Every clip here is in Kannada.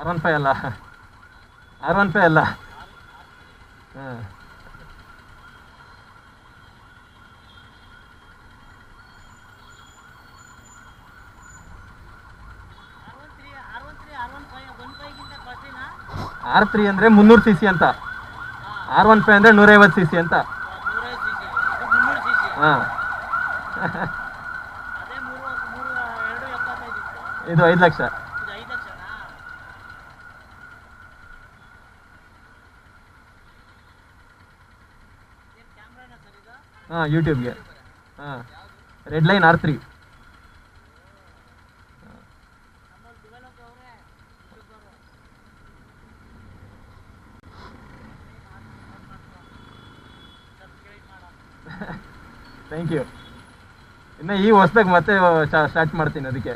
R15 ಅಲ್ಲ, R15 ಅಲ್ಲ. ಹಾಂ, R3 ಅಂದರೆ 300 cc ಅಂತ, R15 ಅಂದರೆ 150 cc ಅಂತ. ಹಾಂ, ಇದು 5 ಲಕ್ಷ. ಹಾಂ, ಯೂಟ್ಯೂಬ್ಗೆ. ಹಾಂ, red line R3. Thank you. ಇನ್ನು ಈ ಹೊಸ್ದಾಗಿ ಮತ್ತೆ ಸ್ಟಾರ್ಟ್ ಮಾಡ್ತೀನಿ ಅದಕ್ಕೆ.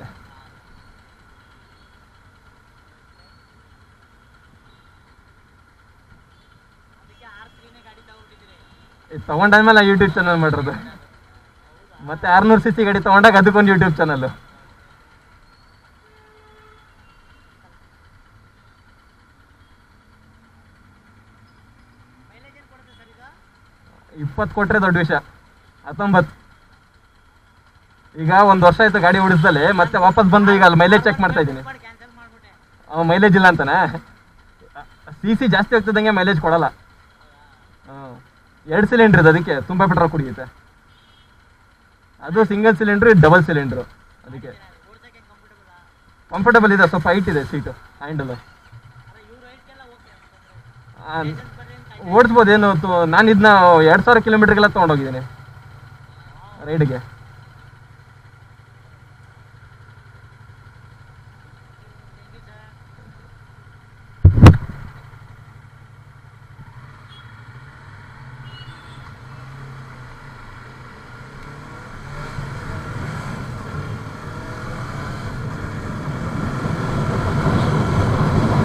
ಇದು ತೊಗೊಂಡಾದ್ಮೇಲೆ ಯೂಟ್ಯೂಬ್ ಚಾನಲ್ ಮಾಡಿರೋದು. ಮತ್ತೆ 600 cc ಗಾಡಿ ತೊಗೊಂಡಾಗ ಅದಕ್ಕೊಂದು ಯೂಟ್ಯೂಬ್ ಚಾನಲ್ಲು. ಇಪ್ಪತ್ತು ಕೊಟ್ಟರೆ ದೊಡ್ಡ ವಿಷಯ. 19 ಈಗ 1 ವರ್ಷ ಆಯ್ತು ಗಾಡಿ ಓಡಿಸ್ದಲೆ, ಮತ್ತೆ ವಾಪಸ್ ಬಂದು ಈಗ ಅಲ್ಲಿ ಮೈಲೇಜ್ ಚೆಕ್ ಮಾಡ್ತಾ ಇದ್ದೀನಿ. ಮೈಲೇಜ್ ಇಲ್ಲ ಅಂತಾನೆ, CC ಜಾಸ್ತಿ ಆಗ್ತದಂಗೆ ಮೈಲೇಜ್ ಕೊಡಲ್ಲ. ಹಾಂ, 2 ಸಿಲಿಂಡ್ರ್ ಇದು, ಅದಕ್ಕೆ ತುಂಬ ಪೆಟ್ರೋಲ್ ಕುಡಿಯುತ್ತೆ. ಅದು ಸಿಂಗಲ್ ಸಿಲಿಂಡ್ರು, ಇದು ಡಬಲ್ ಸಿಲಿಂಡ್ರು. ಅದಕ್ಕೆ ಕಂಫರ್ಟಬಲ್ ಇದೆ, ಸ್ವಲ್ಪ ಹೈಟ್ ಇದೆ ಸೀಟು, ಹ್ಯಾಂಡಲು. ಓಡಿಸ್ಬೋದು. ಏನು ನಾನು ಇದನ್ನ 2000 ಕಿಲೋಮೀಟ್ರಿಗೆಲ್ಲ ತೊಗೊಂಡೋಗಿದ್ದೀನಿ ರೈಡ್ಗೆ.